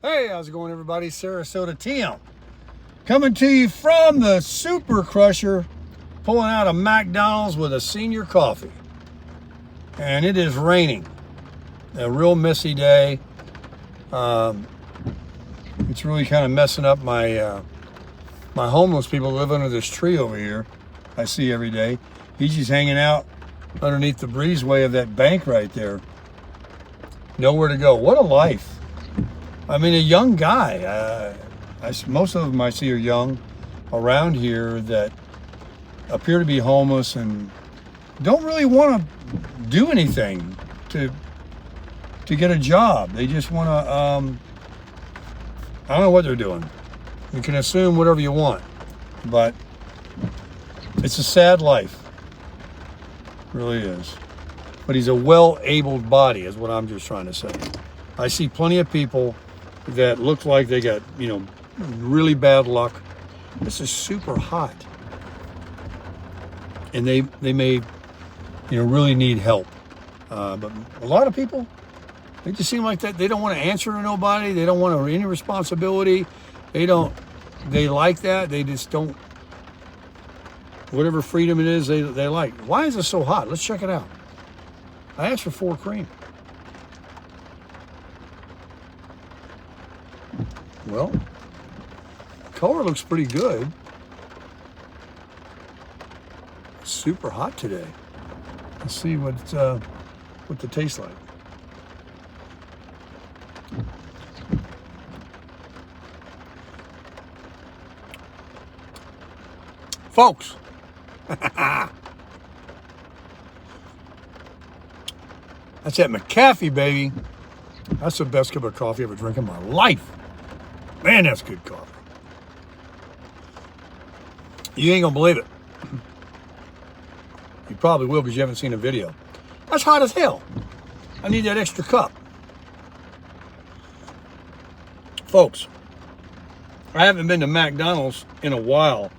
Hey, how's it going, everybody? Sarasota Tim coming to you from the Super Crusher, pulling out of McDonald's with a senior coffee. And it is raining. A real messy day. It's really kind of messing up my my homeless people live under this tree over here I see every day. He's just hanging out underneath the breezeway of that bank right there. Nowhere to go. What a life. I mean, a young guy. Most of them I see are young around here that appear to be homeless and don't really want to do anything to get a job. They just want to, I don't know what they're doing. You can assume whatever you want, but it's a sad life. It really is. But he's a well-abled body is what I'm just trying to say. I see plenty of people that look like they got, really bad luck. This is super hot. And they may, really need help. But a lot of people, they just seem like that. They don't want to answer to nobody. They don't want any responsibility. They like that. They just don't, whatever freedom it is, they like. Why is it so hot? Let's check it out. I asked for 4 cream. Well, color looks pretty good. It's super hot today. Let's see what the taste like. Folks, that's that McAfee, baby. That's the best cup of coffee I've ever drank in my life. Man, that's good coffee. You ain't gonna believe it. You probably will because you haven't seen a video. That's hot as hell. I need that extra cup. Folks, I haven't been to McDonald's in a while.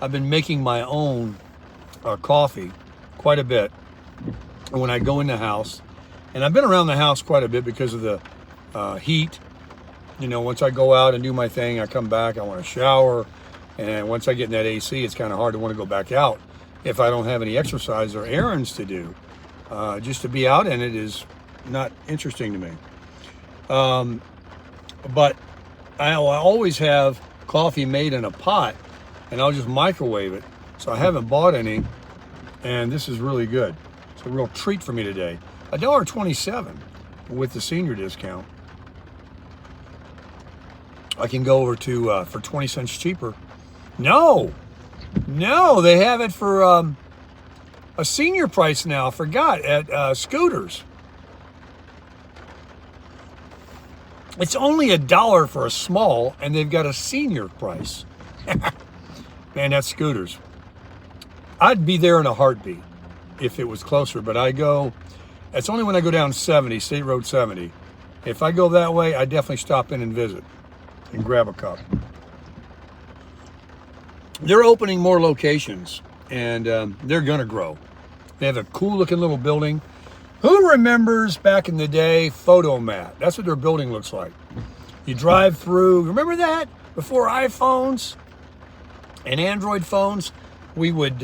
I've been making my own coffee quite a bit. And when I go in the house, and I've been around the house quite a bit because of the heat. Once I go out and do my thing, I come back, I want to shower. And once I get in that AC, it's kind of hard to want to go back out if I don't have any exercise or errands to do. Just to be out in it is not interesting to me. But I'll always have coffee made in a pot, and I'll just microwave it. So I haven't bought any, and this is really good. It's a real treat for me today. $1.27 with the senior discount. I can go over to for 20 cents cheaper. No, they have it for a senior price now. I forgot at Scooters. It's only $1 for a small, and they've got a senior price. Man, that's Scooters. I'd be there in a heartbeat if it was closer, but it's only when I go down 70, State Road 70. If I go that way, I definitely stop in and visit and grab a cup. They're opening more locations, and they're going to grow. They have a cool looking little building. Who remembers back in the day, Photomat? That's what their building looks like. You drive through, remember that? Before iPhones and Android phones, we would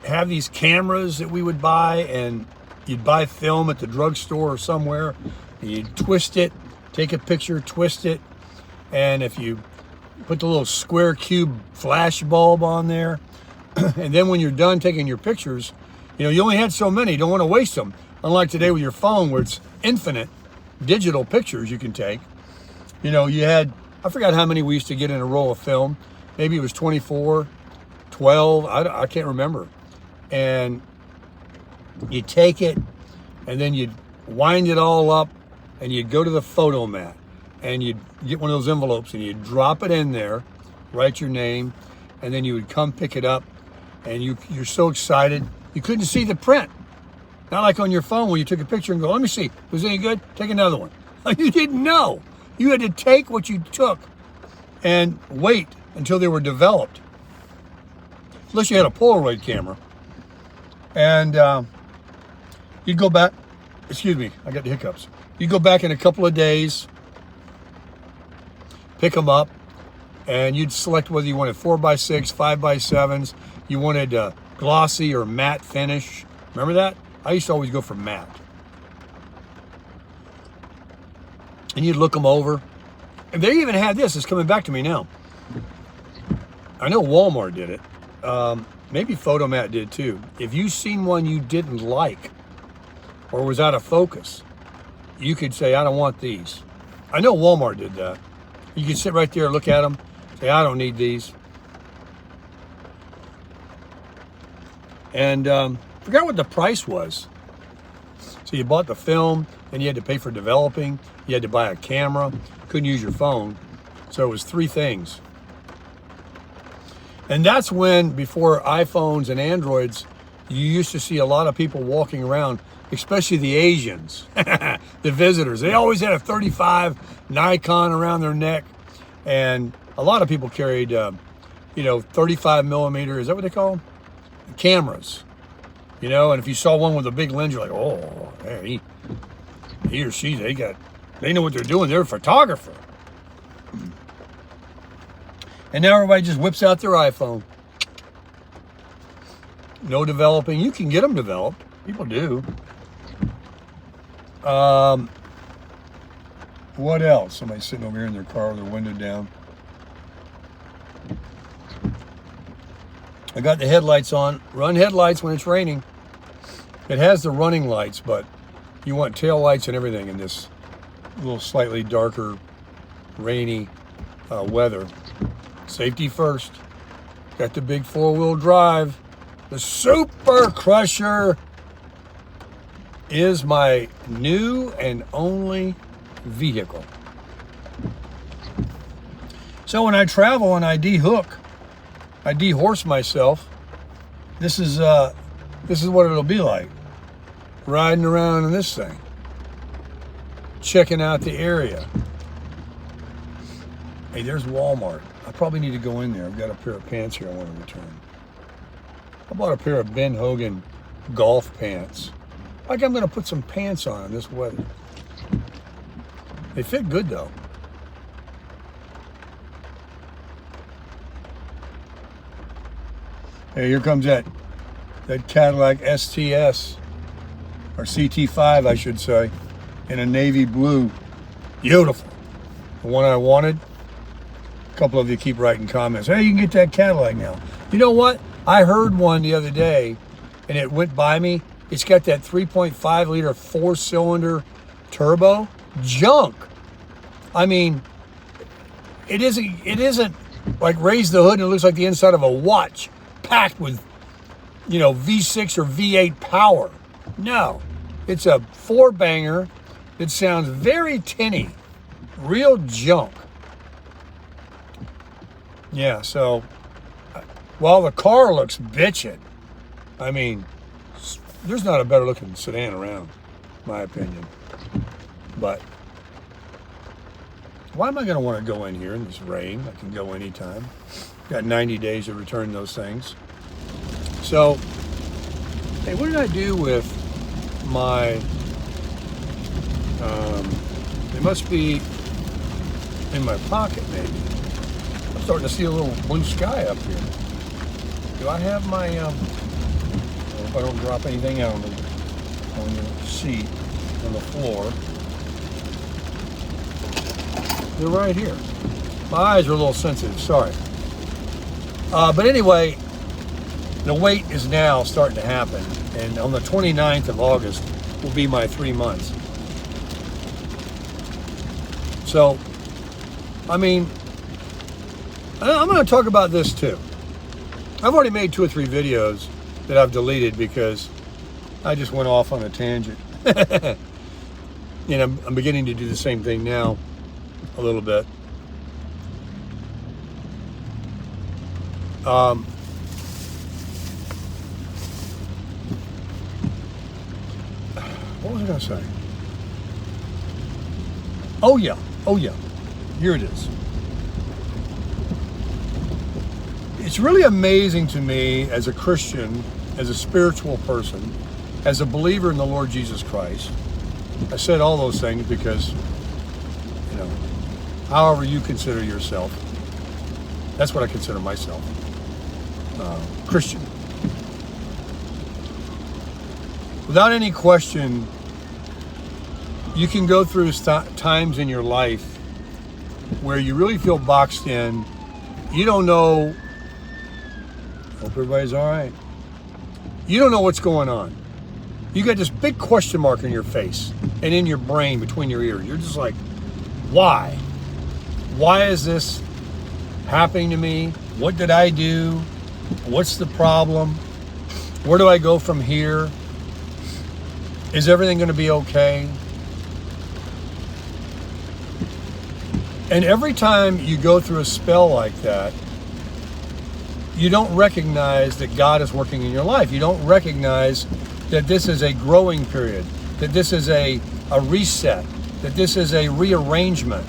have these cameras that we would buy, and you'd buy film at the drugstore or somewhere, and you'd twist it, take a picture, twist it, and if you put the little square cube flash bulb on there, and then when you're done taking your pictures, you only had so many, you don't want to waste them. Unlike today with your phone where it's infinite digital pictures you can take. You had, I forgot how many we used to get in a roll of film. Maybe it was 24, 12, I can't remember. And you take it, and then you'd wind it all up, and you'd go to the Photomat, and you'd get one of those envelopes, and you'd drop it in there, write your name, and then you would come pick it up, and you're so excited. You couldn't see the print. Not like on your phone where you took a picture and go, let me see, was it any good? Take another one. You didn't know. You had to take what you took and wait until they were developed. Unless you had a Polaroid camera. And you'd go back, excuse me, I got the hiccups. You go back in a couple of days, pick them up, and you'd select whether you wanted 4x6, 5x7s, you wanted glossy or matte finish. Remember that? I used to always go for matte. And you'd look them over. And they even had this. It's coming back to me now. I know Walmart did it. Maybe Photomat did too. If you seen one you didn't like or was out of focus, you could say, I don't want these. I know Walmart did that. You could sit right there, look at them, say, I don't need these. And forgot what the price was. So you bought the film, and you had to pay for developing. You had to buy a camera. Couldn't use your phone. So it was 3 things. And that's when, before iPhones and Androids, you used to see a lot of people walking around, especially the Asians, the visitors. They always had a 35 Nikon around their neck. And a lot of people carried, 35 millimeter, is that what they call them? Cameras. And if you saw one with a big lens, you're like, oh, hey, he or she, they know what they're doing. They're a photographer. And now everybody just whips out their iPhone. No developing. You can get them developed. People do. What else? Somebody sitting over here in their car with their window down. I got the headlights on. Run headlights when it's raining. It has the running lights, but you want tail lights and everything in this little slightly darker, rainy weather. Safety first. Got the big 4-wheel drive. The Super Crusher is my new and only vehicle. So when I travel and I de-hook, I de-horse myself, this is what it'll be like. Riding around in this thing. Checking out the area. Hey, there's Walmart. I probably need to go in there. I've got a pair of pants here I want to return. I bought a pair of Ben Hogan golf pants. Like I'm going to put some pants on in this weather. They fit good though. Hey, here comes that Cadillac STS, or CT5 I should say, in a navy blue. Beautiful. The one I wanted. A couple of you keep writing comments. Hey, you can get that Cadillac now. You know what? I heard one the other day, and it went by me. It's got that 3.5 liter 4-cylinder turbo. Junk. I mean, it isn't like raise the hood and it looks like the inside of a watch packed with, V6 or V8 power. No, it's a 4-banger that sounds very tinny. Real junk. Yeah, so while the car looks bitchin', I mean, there's not a better looking sedan around, in my opinion. But why am I going to want to go in here in this rain? I can go anytime. Got 90 days to return those things. So, hey, what did I do with my, they must be in my pocket maybe. I'm starting to see a little blue sky up here. Do I have my, I hope I don't drop anything out on the seat, on the floor. They're right here. My eyes are a little sensitive, sorry. But anyway, the wait is now starting to happen. And on the 29th of August will be my 3 months. So, I mean, I'm going to talk about this too. I've already made 2 or 3 videos that I've deleted because I just went off on a tangent. And I'm beginning to do the same thing now a little bit. What was I going to say? Oh yeah. Here it is. It's really amazing to me as a Christian, as a spiritual person, as a believer in the Lord Jesus Christ. I said all those things because, however you consider yourself. That's what I consider myself. Christian. Without any question, you can go through times in your life where you really feel boxed in. You don't know. Hope everybody's all right. You don't know what's going on. You got this big question mark in your face and in your brain between your ears. You're just like, why? Why is this happening to me? What did I do? What's the problem? Where do I go from here? Is everything going to be okay? And every time you go through a spell like that, you don't recognize that God is working in your life. You don't recognize that this is a growing period, that this is a reset, that this is a rearrangement.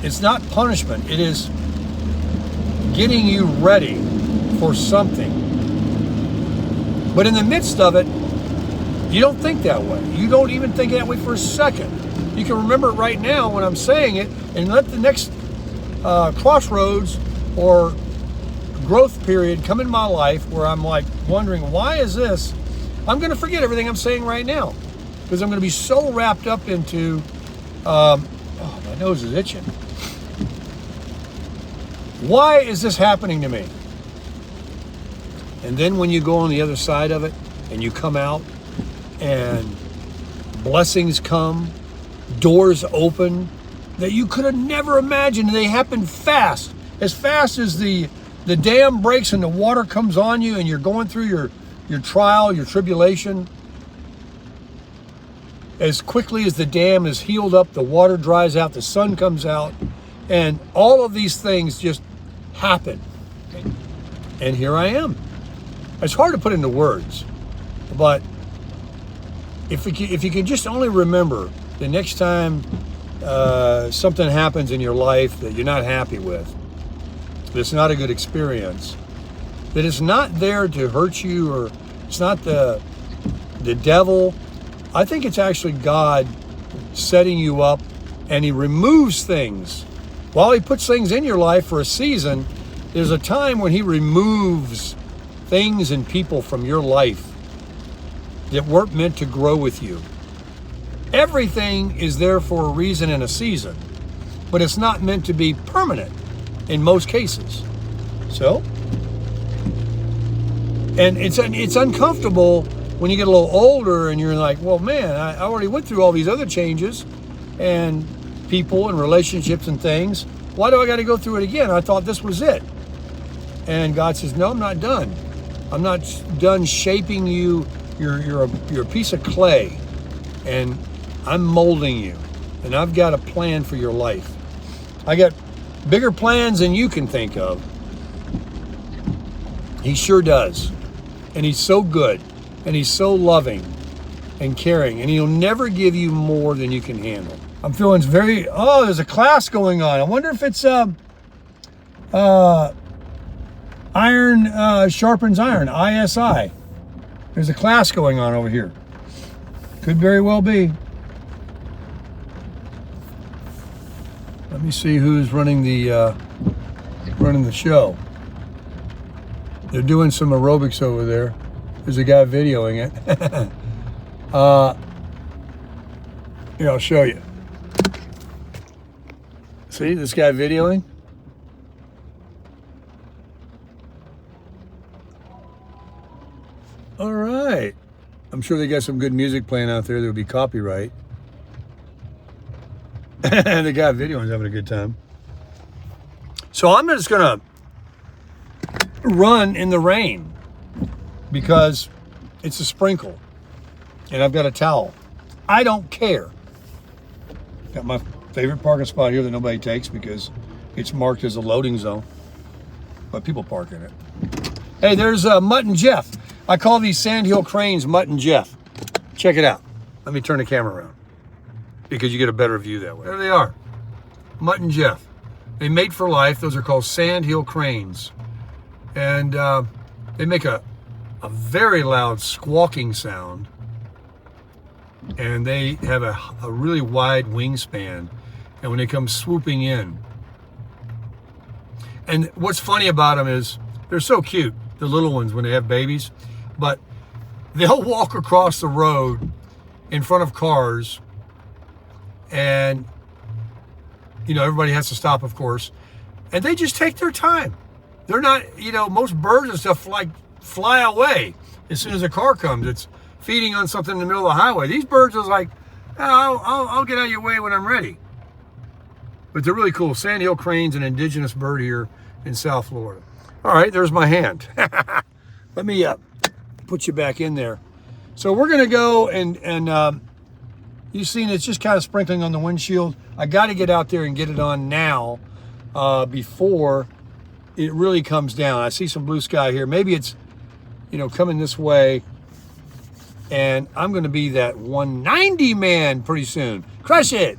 It's not punishment. It is getting you ready for something. But in the midst of it, you don't think that way. You don't even think that way for a second. You can remember it right now when I'm saying it, and let the next crossroads or growth period come in my life where I'm like wondering, why is this? I'm going to forget everything I'm saying right now because I'm going to be so wrapped up into, oh, my nose is itching. Why is this happening to me? And then when you go on the other side of it and you come out and blessings come, doors open that you could have never imagined. They happen fast as the dam breaks and the water comes on you and you're going through your trial, your tribulation. As quickly as the dam is healed up, the water dries out, the sun comes out, and all of these things just happen. And here I am. It's hard to put into words, but if you can just only remember the next time something happens in your life that you're not happy with, that's not a good experience, that it's not there to hurt you, or it's not the devil. I think it's actually God setting you up, and he removes things. While he puts things in your life for a season, there's a time when he removes things and people from your life that weren't meant to grow with you. Everything is there for a reason and a season, but it's not meant to be permanent in most cases. So, and it's uncomfortable when you get a little older and you're like, well, man, I already went through all these other changes and people and relationships and things. Why do I got to go through it again? I thought this was it. And God says, no, I'm not done. I'm not done shaping you. You're a piece of clay, and I'm molding you, and I've got a plan for your life. I got bigger plans than you can think of. He sure does. And he's so good, and he's so loving and caring, and he'll never give you more than you can handle. I'm feeling there's a class going on. I wonder if it's iron sharpens iron, ISI. There's a class going on over here. Could very well be. Let me see who's running the show. They're doing some aerobics over there. There's a guy videoing it. Here, I'll show you. See this guy videoing? All right. I'm sure they got some good music playing out there. There'll be copyright. And the guy videoing's having a good time. So I'm just going to run in the rain because it's a sprinkle and I've got a towel. I don't care. Got my favorite parking spot here that nobody takes because it's marked as a loading zone, but people park in it. Hey, there's Mutt and Jeff. I call these sandhill cranes Mutt and Jeff. Check it out. Let me turn the camera around because you get a better view that way. There they are, Mutt and Jeff. They mate for life. Those are called sandhill cranes. And they make a very loud squawking sound. And they have a really wide wingspan. And when they come swooping in, And what's funny about them is they're so cute, the little ones when they have babies, but they'll walk across the road in front of cars, and everybody has to stop, of course, and they just take their time. They're not, most birds and stuff fly away as soon as a car comes. It's feeding on something in the middle of the highway. These birds are like, oh, I'll get out of your way when I'm ready. But they're really cool. Sandhill crane's an indigenous bird here in South Florida. All right, there's my hand. Let me put you back in there. So we're gonna go and you've seen it's just kind of sprinkling on the windshield. I got to get out there and get it on now before it really comes down. I see some blue sky here. Maybe it's coming this way, and I'm going to be that 190 man pretty soon. Crush it.